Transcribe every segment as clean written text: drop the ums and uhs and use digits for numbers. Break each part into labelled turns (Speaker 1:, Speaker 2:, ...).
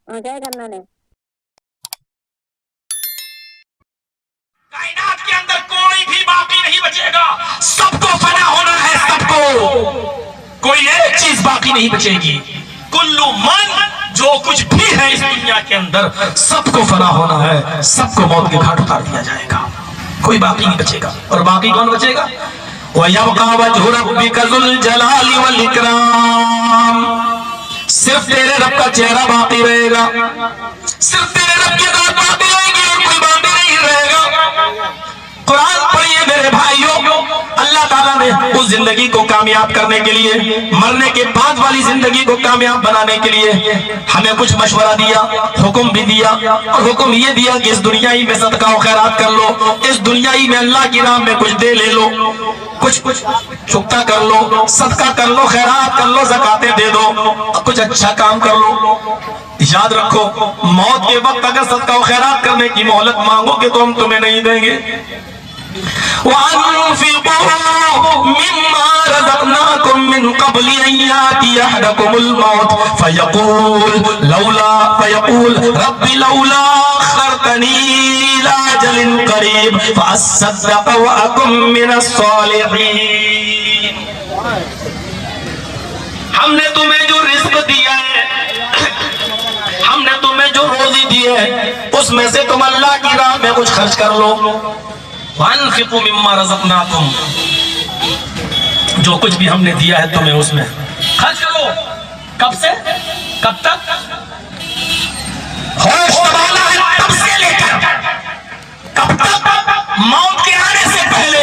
Speaker 1: क्या करना है?
Speaker 2: कायनात के अंदर कोई भी बाकी नहीं बचेगा, सबको फना होना है, सबको। कोई एक चीज बाकी नहीं बचेगी। कुल्लू मन, जो कुछ भी है इस दुनिया के अंदर, सबको फना होना है, सबको मौत के घाट उतार दिया जाएगा, कोई बाकी नहीं बचेगा। और बाकी कौन बचेगा? वयबका वजहु रब्बिका ज़ुल जलाली वल इकराम। सिर्फ तेरे रब का चेहरा बाकी रहेगा, सिर्फ तेरे रब की ज़ात बाकी रहेगी और कोई बाकी नहीं रहेगा। कुरान पढ़िए मेरे भाइयों, अल्लाह ताला ने उस जिंदगी को कामयाब करने के लिए, मरने के बाद वाली जिंदगी को कामयाब बनाने के लिए हमें कुछ मशवरा दिया, हुक्म भी दिया। और हुक्म ये दिया कि इस दुनिया ही में सदका और खैरात कर लो, इस दुनिया ही में अल्लाह की नाम में कुछ दे ले लो, कुछ चुकता कर लो, सदका कर लो, खैरात कर लो, ज़कातें दे दो, कुछ अच्छा काम कर लो। याद रखो, मौत के वक्त अगर सदका और खैरात करने की मोहलत मांगोगे तो हम तुम्हें नहीं देंगे। وَأَنفِقُوا مِمَّا رَزَقْنَاكُم مِّن قَبْلِ أَن يَأْتِيَ أَحَدَكُمُ الْمَوْتُ فَيَقُولُ رَبِّ لَوْلَا أَخَّرْتَنِي إِلَىٰ أَجَلٍ قَرِيبٍ فَأَصَّدَّقَ وَأَكُن مِّنَ الصَّالِحِينَ۔ ہم نے تمہیں جو رزق دیا ہے، ہم نے تمہیں جو روزی دی ہے، اس میں سے تم اللہ کی راہ میں کچھ خرچ کر لو۔ وَأَنفِقُوا مِمَّا رَزَقْنَاكُمْ، جو کچھ بھی ہم نے دیا ہے تمہیں اس میں خرچ کرو۔ کب سے کب تک؟ ہوش تبالا ہے تب سے لے کر کب تک؟ موت کے آنے سے پہلے۔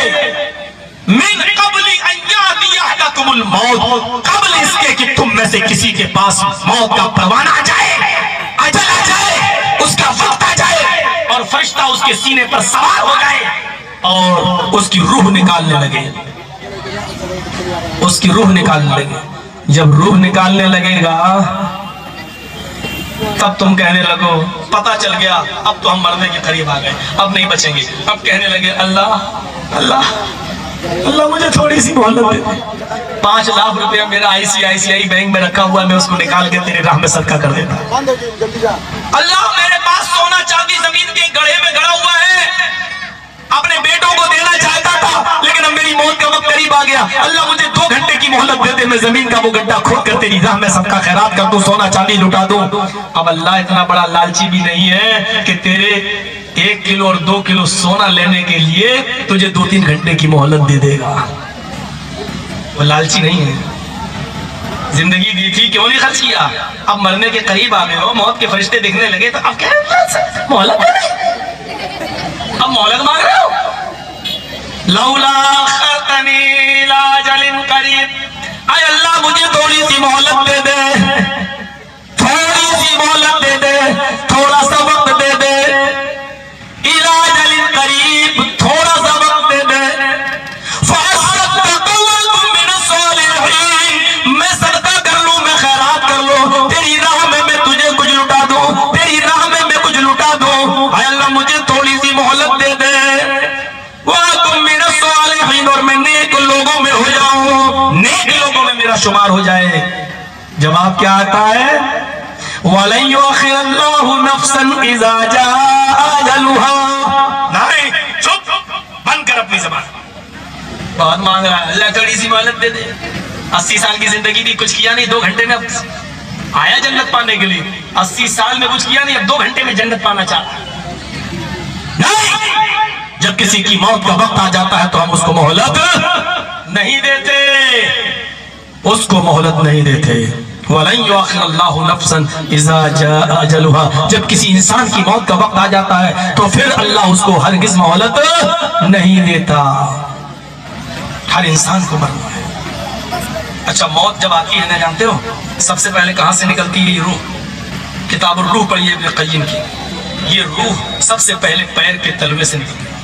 Speaker 2: من قبل ان یاتی احدکم الموت، قبل اس کے کہ تم میں سے کسی کے پاس موت کا پروانہ آ جائے، اجل آ جائے، اس کا وقت آ جائے اور فرشتہ اس کے سینے پر سوار ہو جائے اور اس کی روح نکالنے لگے، اس کی روح نکالنے لگے۔ جب روح نکالنے لگے گا تب تم کہنے لگو، پتہ چل گیا اب تو ہم مرنے کے قریب آ گئے، اب نہیں بچیں گے۔ اب کہنے لگے، اللہ اللہ اللہ مجھے تھوڑی سی مہلت دے دے، 5 لاکھ روپیہ میرا ICICI بینک میں رکھا ہوا ہے، میں اس کو نکال کے تیری راہ میں صدقہ کر دیتا۔ اللہ میرے پاس سونا چاندی زمین کے گڑھے میں گڑا ہوا ہے، اپنے بیٹوں کو دینا چاہتا تھا لیکن اب میری موت کا وقت قریب آ گیا، اللہ مجھے 2 گھنٹے کی مہلت دے دے، میں زمین کا وہ گڈھا کھود کر تیری راہ میں صدقہ خیرات کر دوں، سونا چاندی لٹا دوں۔ اب اللہ اتنا بڑا لالچی بھی نہیں ہے کہ تیرے 1 کلو اور 2 کلو سونا لینے کے لیے تجھے 2-3 گھنٹے کی مہلت دے دے گا، وہ لالچی نہیں ہے۔ زندگی دی تھی کیوں نہیں خرچ کیا؟ اب مرنے کے قریب آ گئے ہو، موت کے فرشتے دیکھنے لگے تو اب کیا مہلت دے دے، اب مہلت مانگ رہے ہو؟ لولا اخرتنی الی اجل قریب، اے اللہ مجھے تھوڑی سی مہلت دے دے، تھوڑی سی مہلت دے دے، تھوڑا سا وقت دے دے، الی اجل قریب، تھوڑا سا وقت دے دے، فاصدق واکن من الصالحین، میں صدقہ کر لوں، میں خیرات کر لوں، تیری راہ میں میں تجھے کچھ لٹا دوں، تیری راہ میں میں کچھ لٹا دوں، اے اللہ مجھے تھوڑی سی مہلت دے دے، واکن من الصالحین، اور میں نیک لوگوں میں ہو جاؤں، نیک لوگوں میں میرا شمار ہو جائے۔ جواب کیا آتا ہے؟ وَلَن يُؤَخِّرَ اللَّهُ نَفْسًا إِذَا جَاءَ أَجَلُهَا۔ نہیں، چپ، بند کر اپنی زبان، بہت مانگ رہا ہے، اللہ تھوڑی سی مہلت دے دے۔ 80 سال کی زندگی دی، کچھ کیا نہیں، 2 گھنٹے میں آیا جنت پانے کے لیے، 80 سال میں کچھ کیا نہیں، اب 2 گھنٹے میں جنت پانا چاہتا ہے۔ نہیں، جب کسی کی موت کا وقت آ جاتا ہے تو ہم اس کو مہلت نہیں دیتے، اس کو مہلت نہیں دیتے۔ وَلَن يُؤَخِّرَ اللَّهُ نَفْسًا إِذَا جَاءَ أَجَلُهَا، جب کسی انسان کی موت کا وقت آ جاتا ہے تو پھر اللہ اس کو ہرگز مہلت نہیں دیتا، ہر انسان کو مرنا ہے۔ اچھا، موت جب آتی ہے نا، جانتے ہو سب سے پہلے کہاں سے نکلتی ہے یہ روح؟ کتاب الروح پڑھیے ابن قیم کی، یہ روح سب سے پہلے پیر کے تلوے سے نکلتی ہے۔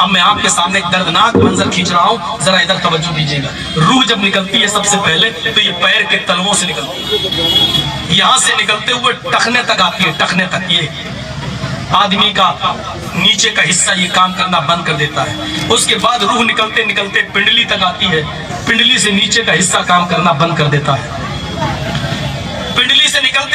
Speaker 2: اب میں آپ کے سامنے ایک دردناک منظر کھینچ رہا ہوں، ذرا ادھر توجہ دیجیے گا۔ روح جب نکلتی ہے سب سے پہلے تو یہ پیر کے تلووں سے نکلتی ہے، یہاں سے نکلتے ہوئے ٹخنے تک آتی ہے، ٹخنے تک۔ یہ آدمی کا نیچے کا حصہ یہ کام کرنا بند کر دیتا ہے، اس کے بعد روح نکلتے نکلتے پنڈلی تک آتی ہے، پنڈلی سے نیچے کا حصہ کام کرنا بند کر دیتا ہے،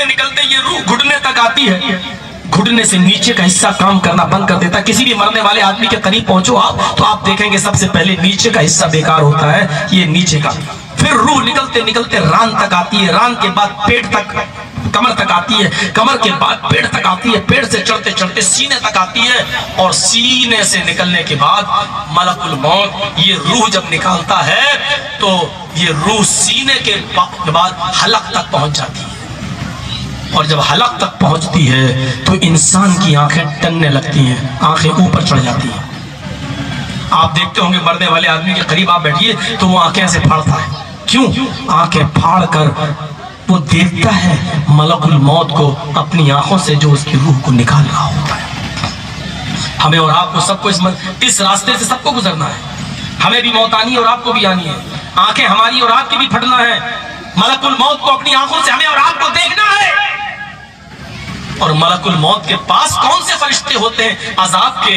Speaker 2: निकलते निकलते ये रूह घुटने तक आती है, घुटने से नीचे का हिस्सा काम करना बंद कर देता है। किसी भी मरने वाले आदमी के करीब पहुंचो आप तो आप देखेंगे सबसे पहले नीचे का हिस्सा बेकार होता है, ये नीचे का। फिर रूह निकलते निकलते रान तक आती है, रान के बाद पेट तक, कमर तक आती है, कमर के बाद पेट तक आती है, पेट से चढ़ते चढ़ते सीने तक आती है, और सीने से निकलने के बाद मलकुल मौत ये रूह जब निकालता है तो ये रूह सीने के बाद हलक तक पहुंच जाती है, और जब हलक तक पहुंचती है तो इंसान की आंखें टनने लगती हैं, आंखें ऊपर चढ़ जाती हैं। आप देखते होंगे मरने वाले आदमी के करीब आप बैठिए तो वो आंखें ऐसे फाड़ता है, क्यों? आंखें फाड़ कर वो देखता है मलकुल मौत को अपनी आंखों से जो उसकी रूह को निकाल रहा होता है। हमें और आपको सबको इस रास्ते से सबको गुजरना है, हमें भी मौत आनी है और आपको भी आनी है, आंखें हमारी और आपकी भी फटना है, मलकुल मौत को अपनी आंखों से हमें और आपको देखना है। और मलकुल मौत के पास कौन से फरिश्ते होते हैं, अजाब के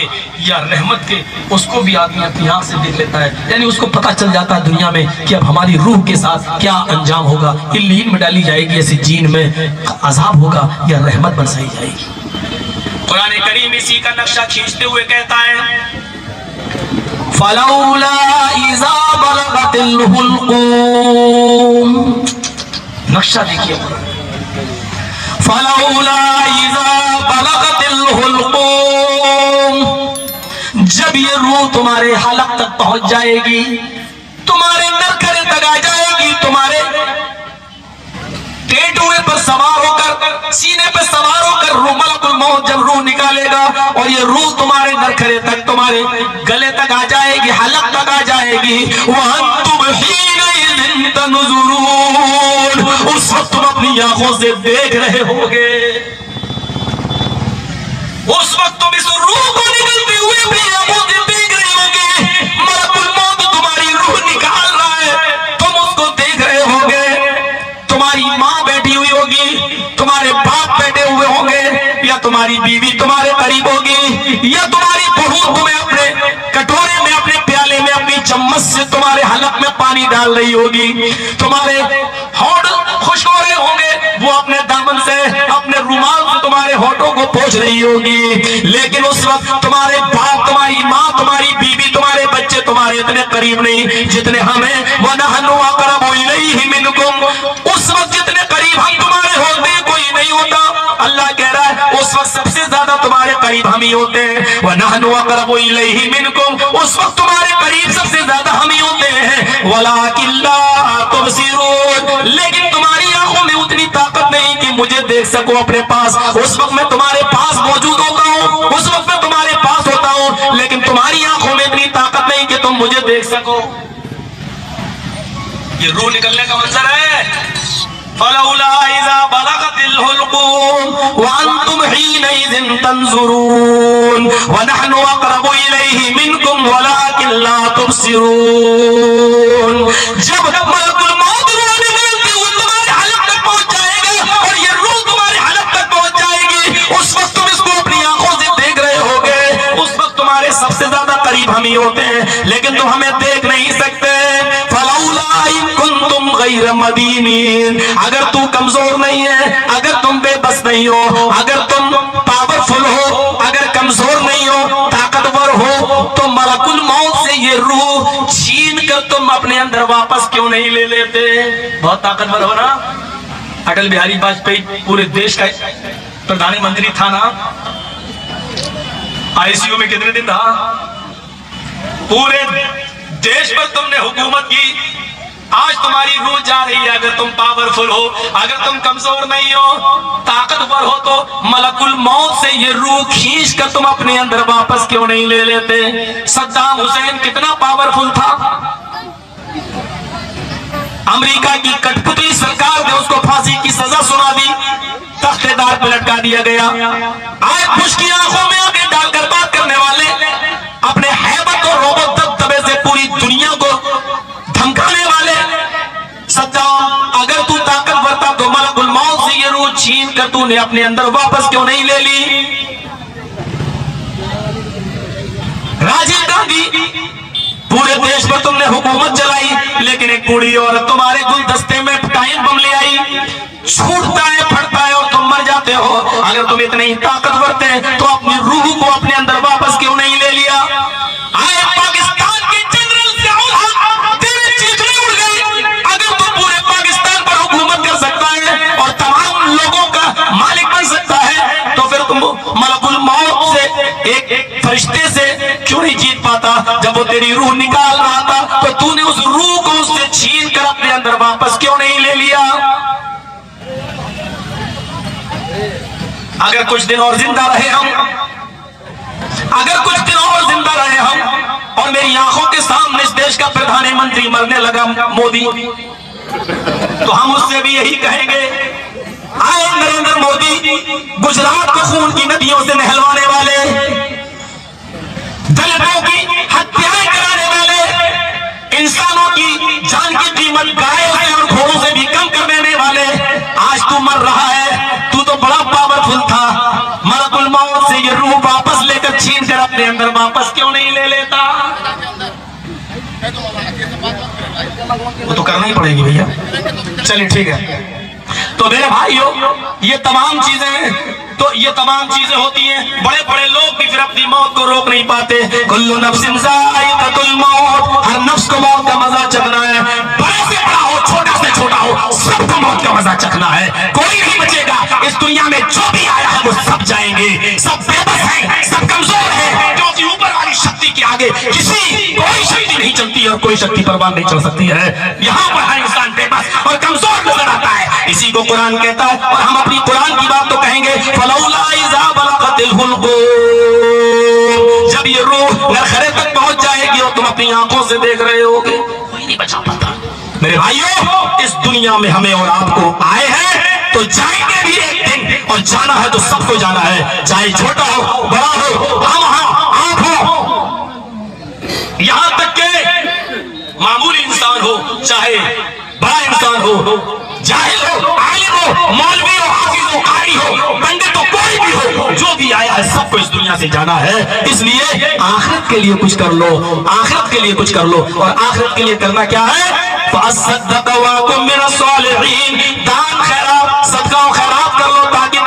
Speaker 2: या रहमत के, उसको भी आदमी अपनी आंख से देख लेता है। यानी उसको पता चल जाता है दुनिया में कि अब हमारी रूह के साथ क्या अंजाम होगा, इल्लीन में डाली जाएगी, ऐसी जीन में अजाब होगा या रहमत बरसाई जाएगी। कुरान करीम इसी का नक्शा खींचते हुए कहता है, फलौला इज़ा बलगतिल हुल्कूम, नक्शा देखिए, फलौला इज़ा बलगतिल हुल्कूम, जब ये रूह तुम्हारे हलक तक पहुंच जाएगी, तुम्हारे नरखरे तक आ जाएगी, तुम्हारे टेटुए पर सवार होकर, सीने पर सवार होकर रूह मलकुल मौत जब रूह निकालेगा और ये रूह तुम्हारे नरखरे तक, तुम्हारे गले तक आ जाएगी, हलक तक आ जाएगी, वअंतुम हीनइज़िन तंज़ुरून, उस वक्त तुम अपनी आंखों से देख रहे होगे, उस वक्त तुम इस रूह को निकलते हुए अपनी आंखों से देख रहे होगे, मलकुल मौत तुम्हारी रूह निकाल रहा है, तुम उसको देख रहे होगे, तुम्हारी माँ बैठी हुई होगी, तुम्हारे बाप बैठे हुए होंगे, या तुम्हारी बीवी तुम्हारे करीब होगी, या तुम्हारी बहू तुम्हें अपने कटोरे में, अपने प्याले में, अपनी चम्मच से तुम्हारे हलक में पानी डाल रही होगी, तुम्हारे होंठ खुश हो रहे होंगे, वो अपने दामन से, अपने रुमाल से तुम्हारे होठों को पोंछ रही होगी, लेकिन उस वक्त तुम्हारे बाप, तुम्हारी माँ, तुम्हारी बीवी, तुम्हारे बच्चे तुम्हारे इतने करीब नहीं जितने हमें, वनहनु अक़रबु इलैहि मिनकुम, उस वक्त जितने करीब हम तुम्हारे होते कोई नहीं होता। अल्लाह कह रहा है उस वक्त सबसे ज्यादा तुम्हारे करीब हम ही होते हैं, वनहनु अक़रबु इलैहि मिनकुम, उस वक्त तुम्हारे करीब सबसे ज्यादा हम ही होते हैं, वलाकिन ला तुबसिरून, लेकिन तुम्हारी आंखों में उतनी ताकत नहीं कि मुझे देख सको अपने पास, उस वक्त मैं तुम्हारे पास मौजूद होता हूँ, उस वक्त मैं तुम्हारे पास होता हूँ, लेकिन तुम्हारी आंखों में इतनी ताकत नहीं कि तुम मुझे देख सको। ये रूह निकलने का मंजर है, फलौला इज़ा बलगतिल हुल्कूम वअंतुम हीनइज़िन तंज़ुरून वनहनु अक़रबु इलैहि मिनकुम वलाकिन ला तुबसिरून, जब मलकुल मौत रूह निकलती हुई तुम्हारे हलक तक पहुंच जाएगा और ये रूह तुम्हारे हलक तक पहुंच जाएगी, उस वक्त तुम इसको अपनी आंखों से देख रहे होगे, उस वक्त तुम्हारे सबसे ज्यादा करीब हम ही होते हैं, लेकिन तुम हमें देख नहीं सकते। फलौला इन कुंतुम गैर मदीनीन, अगर तू कमजोर नहीं है, अगर तुम बेबस नहीं हो, अगर तुम पावरफुल हो, अगर कमजोर नहीं हो, ताकतवर हो, तो मलकुल मौत से ये रूह छीन कर तुम अपने अंदर वापस क्यों नहीं ले लेते? बहुत ताकतवर हो ना। अटल बिहारी वाजपेयी पूरे देश का प्रधानमंत्री था ना, आईसीयू में कितने दिन रहा, पूरे देश पर तुमने हुकूमत की, आज तुम्हारी रूह जा रही है। अगर तुम पावरफुल हो, अगर तुम कमजोर नहीं हो, ताकतवर हो, तो मलकुल मौत से ये रूह खींच कर तुम अपने अंदर वापस क्यों नहीं ले लेते? सद्दाम हुसैन कितना पावरफुल था, अमेरिका की कठपुतली सरकार ने उसको फांसी की सजा सुना दी, तख्तेदार पे लटका दिया गया। आज बुश की आंखों में आंखें डालकर बात करने वाले, अपने हैबत और रोबत दबदबे से पूरी दुनिया को धमकाने वाले सद्दाम, अगर तू ताकतवर था तो मलकुल मौत से ये रूह छीन कर तूने अपने अंदर वापस क्यों नहीं ले ली? राजीव गांधी, पूरे देश पर तुमने हुकूमत चलाई, लेकिन एक बूढ़ी औरत तुम्हारे गुलदस्ते में टाइम बम ले आई, छूटता है, फटता है ایک فرشتے سے کیوں نہیں جیت پاتا؟ جب وہ تیری روح نکال رہا تھا تو تو نے اس روح کو اس سے چھین کر اپنے اندر واپس کیوں نہیں لے لیا؟ اگر کچھ دن اور زندہ رہے ہم، اگر کچھ دن اور زندہ رہے ہم اور میری آنکھوں کے سامنے اس دیش کا پردھان منتری مرنے لگا مودی، تو ہم اس سے بھی یہی کہیں گے، آئے نریندر مودی، گجرات کو خون کی ندیوں سے نہلوانے والے، دلتوں کی ہتیایں کرانے والے، انسانوں کی جان کی قیمت گائے اور گھوڑوں سے بھی کم کر دینے والے، آج تو مر رہا ہے، تو تو بڑا پاورفل تھا، ملک الموت سے یہ روح واپس لے کر چھین کر اپنے اندر واپس کیوں نہیں لے لیتا؟ وہ تو کرنا ہی پڑے گی بھیا، چلیے ٹھیک ہے۔ تو میرے بھائیو، یہ تمام چیزیں ہوتی ہیں، بڑے بڑے لوگ بھی پھر اپنی موت کو روک نہیں پاتے۔ کل نفس ذائقۃ الموت، ہر نفس کو موت کا مزہ چکھنا ہے، بڑے سے بڑا ہو چھوٹا سے چھوٹا ہو، سب کو موت کا مزہ چکھنا ہے، کوئی نہیں بچے گا۔ اس دنیا میں جو بھی آیا ہے وہ سب جائیں گے، سب بے بس ہیں، سب کمزور ہیں، کیونکہ اوپر والی شکتی کے آگے کوئی شکتی نہیں چلتی اور کوئی شکتی پروان نہیں چل سکتی ہے۔ یہاں پر ہر انسان بے بس اور کمزور نظر آتا ہے، اسی کو قرآن کہتا ہے، اور ہم اپنی قرآن کی بات تو کہیں گے، فَلَوْلَا إِذَا بَلَغَتِ الْحُلْقُومَ، جب یہ روح نرخرے تک پہنچ جائے گی اور تم اپنی آنکھوں سے دیکھ رہے ہوگے، کوئی نہیں بچا پاتا۔ میرے بھائیوں، اس دنیا میں ہمیں اور آپ کو آئے ہیں تو جائیں گے بھی ایک دن، اور جانا ہے تو سب کو جانا ہے، چاہے چھوٹا ہو بڑا ہو، ہم آپ ہو، یہاں تک کہ معمولی انسان ہو چاہے بڑا انسان ہو، جاہل ہو عالم ہو مولوی ہو حافظ ہو قاری ہو پنڈت ہو، کوئی بھی ہو، جو بھی آیا ہے سب کو اس دنیا سے جانا ہے۔ اس لیے آخرت کے لیے کچھ کر لو، آخرت کے لیے کچھ کر لو، اور آخرت کے لیے کرنا کیا ہے؟ فَأَصَّدَّقَ وَأَكُن مِّنَ الصَّالِحِينَ، دان خیرات صدقہ و خیرات کر لو تاکہ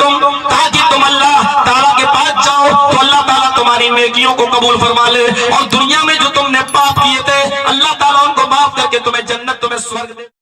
Speaker 2: تم اللہ تعالیٰ کے پاس جاؤ تو اللہ تعالیٰ تمہاری نیکیوں کو قبول فرما لے، اور دنیا میں جو تم نے پاپ کیے تھے اللہ تعالیٰ ان کو معاف کر کے تمہیں جنت تمہیں سورگ دے۔